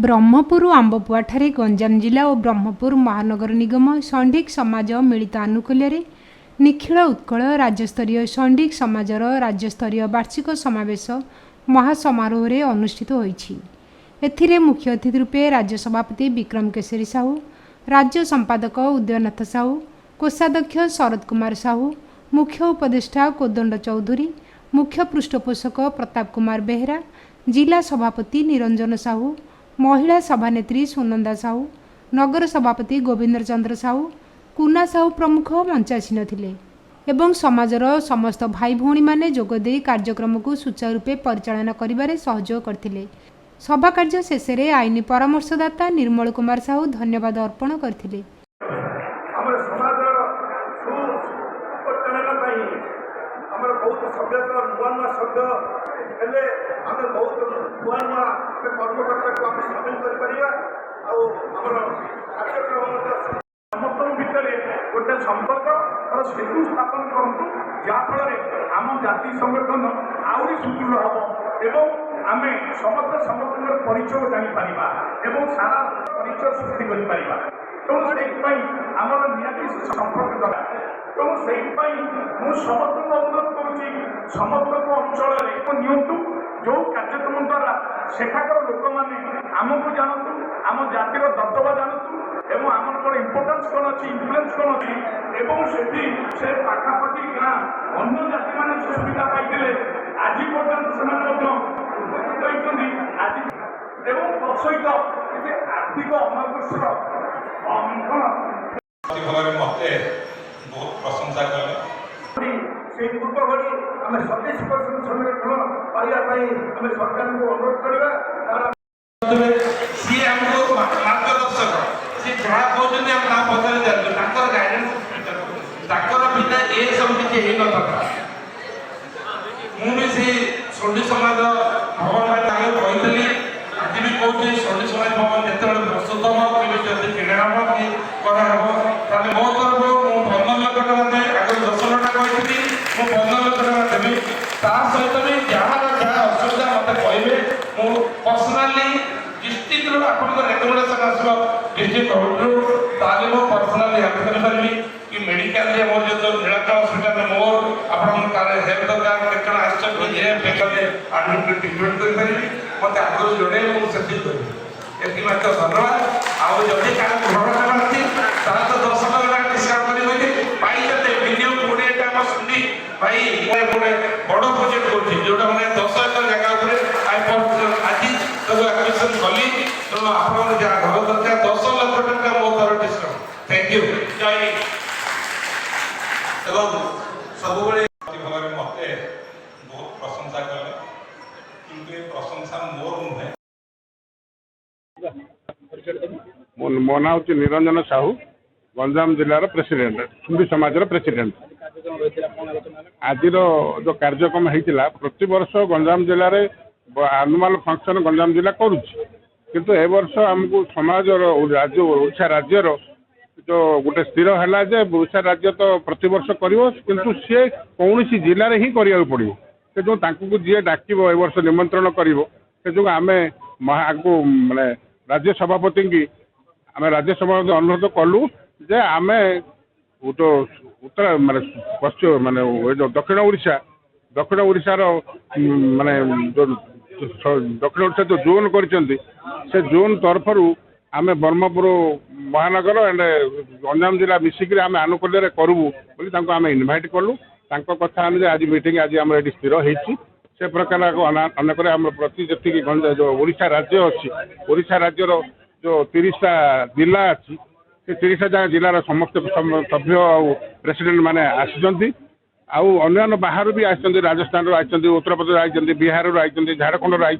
ब्रह्मपुर आंबपुआठारे गंजाम जिला और ब्रह्मपुर महानगर निगम षंडिक समाज मिलित आनुकूल्य निखिल उत्कल राज्यस्तरीय षंडिक समाजर राज्यस्तरीय वार्षिक समावेश महासमारोह रे अनुष्ठित होईछि। एथिरे मुख्य अतिथि रूपे राज्य सभापति विक्रम केशरी साहू, राज्य संपादक उदयनाथ साहू, कोषाध्यक्ष शरद कुमार साहू, मुख्य उपदेष्टा कोदंड चौधरी, मुख्य पृष्ठपोषक प्रताप कुमार बेहरा, जिला सभापति निरंजन साहू, महिला सभानेत्री सुनंदा साहू, नगर सभापति गोविंद चंद्र साहू, कुना साहू प्रमुख मंचासीन थिले एवं समाजर समस्त भाई भौणी माने जोगदे कार्यक्रम को सुचारू रूपे परिचालन करिबारे सहयोग करथिले। सभा कार्य शेष में आईनी परामर्शदाता निर्मल कुमार साहू धन्यवाद अर्पण करथिले। ଆମର ବହୁତ ସଭ୍ୟତା ନୂଆ ନୂଆ ସଭ୍ୟ ହେଲେ ଆମେ ବହୁତ ନୂଆ ନୂଆ ଆମେ କର୍ମକର୍ତ୍ତାକୁ ଆମେ ସାମିଲ କରିପାରିବା। ଆଉ ଆମର କାର୍ଯ୍ୟକ୍ରମ ମଧ୍ୟ ସମସ୍ତଙ୍କ ଭିତରେ ଗୋଟେ ସମ୍ପର୍କର ସେତୁ ସ୍ଥାପନ କରନ୍ତୁ, ଯାହାଫଳରେ ଆମ ଜାତି ସଂଗଠନ ଆହୁରି ସୁଦୃଢ଼ ହେବ ଏବଂ ଆମେ ସମସ୍ତେ ସମସ୍ତଙ୍କର ପରିଚୟ ଜାଣିପାରିବା ଏବଂ ସାରା ପରିଚୟ ସୃଷ୍ଟି କରିପାରିବା। ତେଣୁ ସେଇଥିପାଇଁ ଆମର ନିହାତି ସମ୍ପର୍କ ଦରକାର। ତେଣୁ ସେଇଥିପାଇଁ ମୁଁ ସମସ୍ତଙ୍କୁ ଅନୁରୋଧ କରୁଛି, ସମସ୍ତଙ୍କ ଅଞ୍ଚଳରେ ନିଅନ୍ତୁ, ଯେଉଁ କାର୍ଯ୍ୟକ୍ରମ ଦ୍ୱାରା ସେଠାକାର ଲୋକମାନେ ଆମକୁ ଜାଣନ୍ତୁ, ଆମ ଜାତିର ଦବଦବା ଜାଣନ୍ତୁ ଏବଂ ଆମର କ'ଣ ଇମ୍ପୋର୍ଟାନ୍ସ କ'ଣ ଅଛି, ଇନଫ୍ଲୁଏନ୍ସ କ'ଣ ଅଛି ଏବଂ ସେଠି ସେ ପାଖାପାଖି ଗାଁ ଅନ୍ୟ ଜାତିମାନେ ସେ ସୁବିଧା ପାଇଥିଲେ, ଆଜି ପର୍ଯ୍ୟନ୍ତ ସେମାନେ ମଧ୍ୟ ଉପକୃତ ହୋଇଛନ୍ତି। ଆଜି ଏବଂ ସହିତ କିଛି ଆର୍ଥିକ ଅନାବଶ୍ୟକ मते बहुत प्रशंसा कले से पूर्व भली आम 27% संरक्षण पाइबाई आम सरकार को अनुरोध करवा। सी हमको मार्गदर्शक सी जहाँ कहते हम ना पचारे जाते गाइडेंस बिना ये सब किसी हो न था। मुझे षंडी समाज भवन कही आज भी कहते षंडी समाज भवन जो प्रस्तुत हम किणे हम कि कराब मो तरफ मुझे 15 लाख टका आगे 10 लाख कही मुझे 15 लाख टका देवी ता सहित भी जार जहाँ असुविधा मत कहे मुझे पर्सनाली डिस्ट्रिक्ट आप रेकमेंडेसन आसो डिस्ट्रिक्ट ताले मुझे पर्सनाली हेल्प करी कि मेडिकल मोर जो नीलाचल हस्पिटाल मोर आप हेल्थ दरकार केतना आडमिट ट्रिटमेंट करी मत आगे जड़े मुझे करी धन्यवाद। आउ जदि क्या घर अच्छी तो 10 लाख डिस्काउंट कर मिनिमम 20 टाइम सुनी भाई गोटे बड़ प्रोजेक्ट कर जोटा मैंने 10 एकड़ जगह आज तक एक्विजिशन कली तेणु आप जहाँ घर दरकार 10 लाख टका मो तरफ डिस्काउंट। Thank you. जय सब मते बहुत प्रशंसा कले कि प्रशंसा मोर नुहे। मो ना हूँ निरंजन साहू, गंजाम जिलार प्रेसिडेंट, सुंडी समाजर प्रेसिडेंट। आज जो कार्यक्रम होता प्रति वर्ष गंजाम जिले में एनुअल फंक्शन गंजाम जिला करुच्ची, किंतु ए वर्ष आमको समाज राज्य ओडिशा राज्यर जो गोटे स्थिर है जे ओडिशा राज्य तो प्रति वर्ष किंतु सी कौन जिले ही करा पड़ो से जो जी डाक ए वर्ष निमंत्रण कर आम आगो माने राज्य सभापति की आम राज्य सभापति अनुरोध कलु जे आम तो उत्तर माने पश्चिम माने जो दक्षिण ओडिशार माने जो दक्षिण ओडिशा जो जोन कर जोन तरफ आम ब्रह्मपुर महानगर एंड गंजाम जिला मिसिक आम आनुकूल्य करूँ आम इनभाइट कलु। कथा अनुसार आज मीटिंग आज आम ये स्थिर होती से प्रकार अनेक आम प्रति जी जो ओडिशा राज्य अच्छी ओडिशा राज्यर जो 30टा जिला अच्छी से 30टा जिलार समस्त सभ्य और प्रेसिडेंट माने आसी अन्य बाहर भी आई राजस्थान आई उत्तर प्रदेश आई बिहार आई झारखंड आई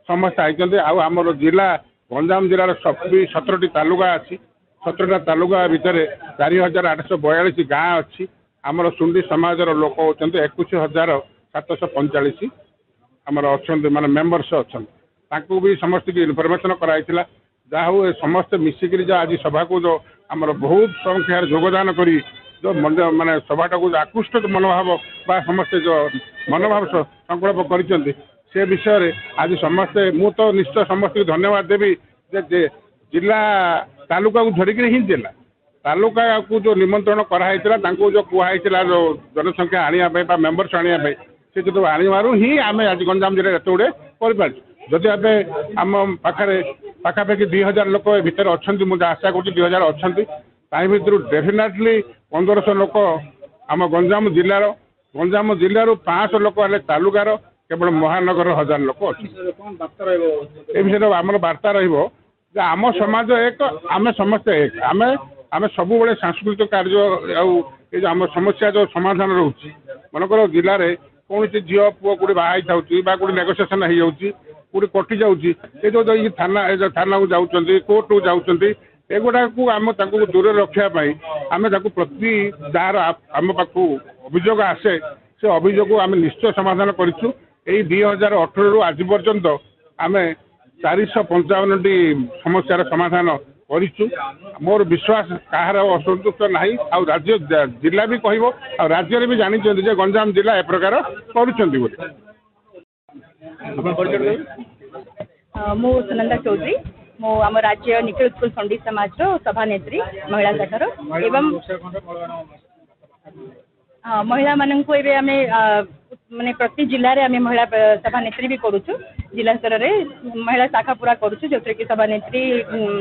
समस्त आई आमर जिला गंजाम जिलार 17टी तालुका अच्छी 17टा तालुका भितर 4842 गाँ अच्छी आमर सुंडी समाजर लोक होती 21,745 आमर अच्छा माने मेम्बर्स अच्छा भी समस्त की इनफर्मेशन कराई जहा हूँ समस्त मिसिक आज सभा को जो आमर बहुत संख्यार योगदान करी जो माने सभाटा को आकृष्ट मनोभाव बा समस्ते जो मनोभाव संकल्प कर से विषय आज समस्ते मु तो निश्चय समस्त धन्यवाद देवी जे जिला तालुका को धरिक ही जिला तालुका को जो निमंत्रण कराई जो कहुई जो जनसंख्या आने मेम्बर्स आने से जो आणवार ही आम आज गंजाम जिले एत गुड़े जदि आम पाखे पाखापाखि 2000 लोक भितर अच्छा मुझे आशा कर 2000 अच्छा भर डेफिनेटली 1500 लोक आम गंजाम जिलार 500 लोक हेल्ले तालुकार केवल महानगर 1000 लोक अच्छे विषय आम बार्ता रम समाज एक आम समस्ते एक आम सब सांस्कृतिक कार्य आम समस्या जो समाधान रोचे मनकर जिले में कौन सी झील पुओ कौटी बाहर कौटी नेगोसिएसन हो जाऊँगी कौटी कटि जाऊँगी जो थाना को जाऊँच कोर्ट को जाऊँच एगुड़ा को आम दूर रखापी आम प्रति जार आम पाख अभियोग आसे से अभियोग आम निश्चय समाधान करूँ 2018 आज पर्यंत आम 455टी समस्यार समाधान करूँ मोर विश्वास कहार असंतुष्ट ना राज्य जिला भी कह राज्य भी जानी गंजाम जिला ए प्रकार मु सुनंदा चौधरी मो आम राज्य निखिल उत्कल षंडिक समाज सभानेत्री महिला शाखार एवं महिला मानक आम माने प्रति जिले में आम महिला सभानेत्री भी करुचु जिला स्तर में महिला शाखा पूरा करुचु जो कि सभानेत्री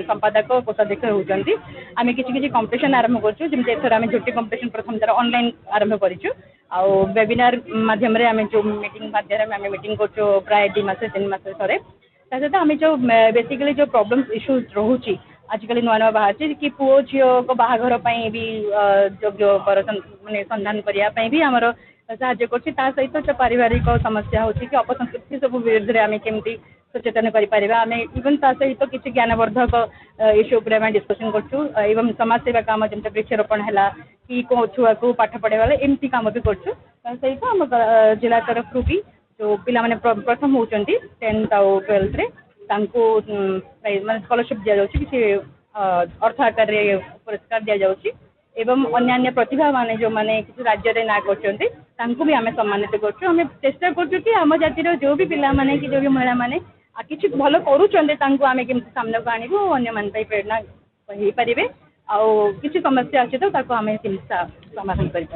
संपादक कोषाध्यक्ष होती आम किसी कंपिटिशन आरंभ करुँ जमी एथर आम झोटी कंपिटिशन प्रथम थर ऑनलाइन आरंभ करूँ आउ वेबिनार माध्यम आम जो मीटिंग माध्यम आम मीटिंग करुँ प्राय 2 मास 3 मास थे सहित आम जो बेसिकली जो प्रॉब्लम्स इश्यूज रोचे आजिकल नुआ नुआ बाहर कि पुओ झील को बाहाघर भी योग्य माने संधान करने भी आमर साहाଯ୍य कर सहित जो पारिवारिक समस्या होची कि अपसंस्कृति सब विरुद्ध आम केमती सचेतन करें इवन ता सहित किसी ज्ञानवर्धक इश्यू पर डिस्कसन करूँ एवं समाज सेवा काम जमी वृक्षरोपण है कि कौ छुआ को पाठ पढ़े वाले एमती काम भी करूँ सहित आम जिला तरफ भी जो पिला प्रथम होती 10th और 12th स्कॉलरशिप दि जाऊँगी किसी अर्थ आकार पुरस्कार दि जाऊँगी एवं अन्य प्रतिभा माने जो माने किसी राज्य में ना करते भी आम सम्मानित करें चेष्टा करूँ आम जातिर जो भी पिला माने कि जो भी महिला माने किसी भल करुँच आम केमती सामना को आणबू अन्य प्रेरणा हो पारे आउ किसी समस्या अच्छे तो आम समाधान करें।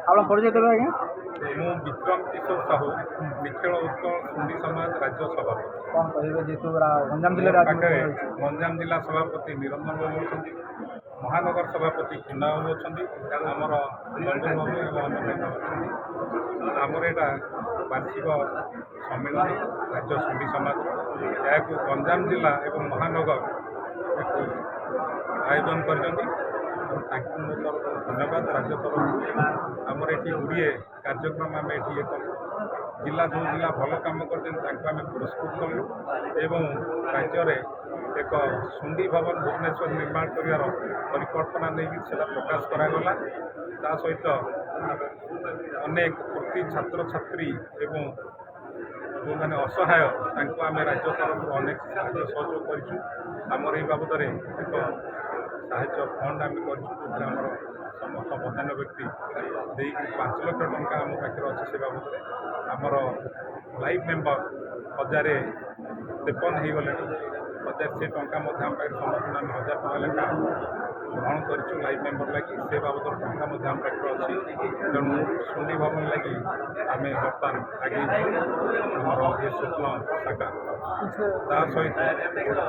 आप परिचय देवे आज्ञा ମୁଁ ବିକ୍ରମ କିଶୋର ସାହୁ ନିଖିଳ ଉତ୍କଳ ସୁଣ୍ଡି ସମାଜ ରାଜ୍ୟ ସଭାପତି कौन कहे जेहेतु गंजाम जिले ପାଖରେ ଗଞ୍ଜାମ ଜିଲ୍ଲା ସଭାପତି ନିରଞ୍ଜନ ବାବୁ ଅଛନ୍ତି ମହାନଗର ସଭାପତି କୁନା ବାବୁ ଅଛନ୍ତି ଆମର ମଣ୍ଡଳ ବାବୁ ଏବଂ ଅନ୍ୟାନ୍ୟ ଅଛନ୍ତି ଆମର ଏଇଟା ବାର୍ଷିକ ସମ୍ମିଳନୀ ରାଜ୍ୟ ସୁଣ୍ଡି ସମାଜ ଏହାକୁ ଗଞ୍ଜାମ ଜିଲ୍ଲା ଏବଂ ମହାନଗର ଆୟୋଜନ କରିଛନ୍ତି ତାଙ୍କୁ ମୋ ତରଫରୁ ଧନ୍ୟବାଦ राज्य तरफ आमर ये गुड़िए कार्यक्रम आम ये जिला जो जिला भल कम करते पुरस्कृत कलु एवं राज्य में एक सुंडी भवन भुवनेश्वर निर्माण कर परिकल्पना नहीं से प्रकाश करागला ता सहित अनेक प्रति छात्र छात्री एवं जो मैंने असहाय आम राज्य तरफ अनेक सहयोग करमर ये बाबद एक साहाय्य फंड आम कर समस्त बधान व्यक्ति 5 लाख टंका आम पाखे अच्छे से बाबद आमर लाइफ मेम्बर 1053 हो गले 1000 से टंका आम पाखे समस्त आम 1000 टंका लेखा ग्रहण करूँ लाइफ मेम्बर लगी से बाबद टंका आम पाखे अच्छी तेणु सुंडी भवन लगी आम बर्तमान आगे आमर ये स्वप्न साकार ता सहित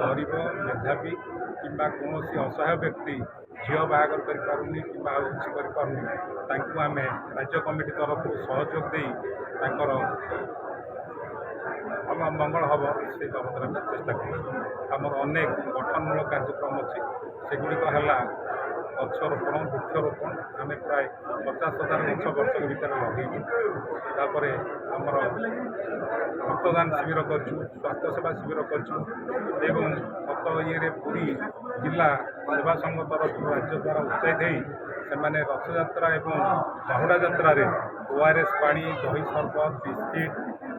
गरीब मेधावी कि कौन असहाय व्यक्ति झील बाहागर करें कि किसी करें आम राज्य कमिटी तरफ सहयोग दे भल मंगल हम से बाबद चेष्टा करमर अनेक गठनमूलक कार्यक्रम अच्छी सेगुड़िक है गछरोपण वृक्षरोपण आम प्राय 50,000 गछ वर्ष भर लगे तापर आमर रक्तदान शिविर कर स्वास्थ्य सेवा शिविर कर गत ये पूरी जिला सेवा संघ तरफ राज्य द्वारा उत्साहित से रथयात्रा एवं बाहुड़ा यात्रा ORS पानी दही सरबत बिस्किट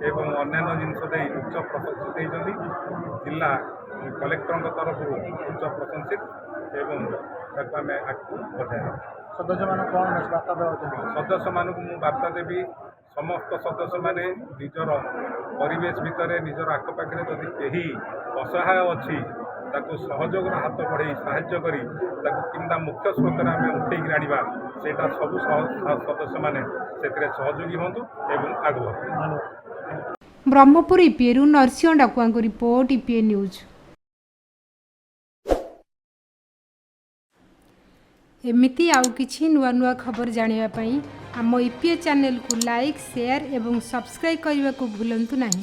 एवं अन्य जिनस उच्च प्रशंसित होती जिला कलेक्टर तरफ उच्च प्रशंसित एवं आगे बढ़ाई। सदस्य मान कौन बार्ता देवा चाहिए? सदस्य मानक मु बार्ता देवी समस्त सदस्य माने निजर परिवेश भितर निजर आखपाखे जदि कहीं असहाय अच्छी ताको सहयोग हाथ बढ़े साहाय्य करी ताको किंबा मुख्य स्रोत आम उठे आनिबा सेटा सब सदस्य माने से सहयोगी हूँ एवं आगु ब्रह्मपुर ईपीएरू नरसिंह डाकुआ को रिपोर्ट ईपीए न्यूज। एमिति आउ किछि नुआ नुआ खबर जानिबा पई आम ईपीए चैनल को लाइक शेयर एवं सब्सक्राइब करने को भूलंतु नहीं।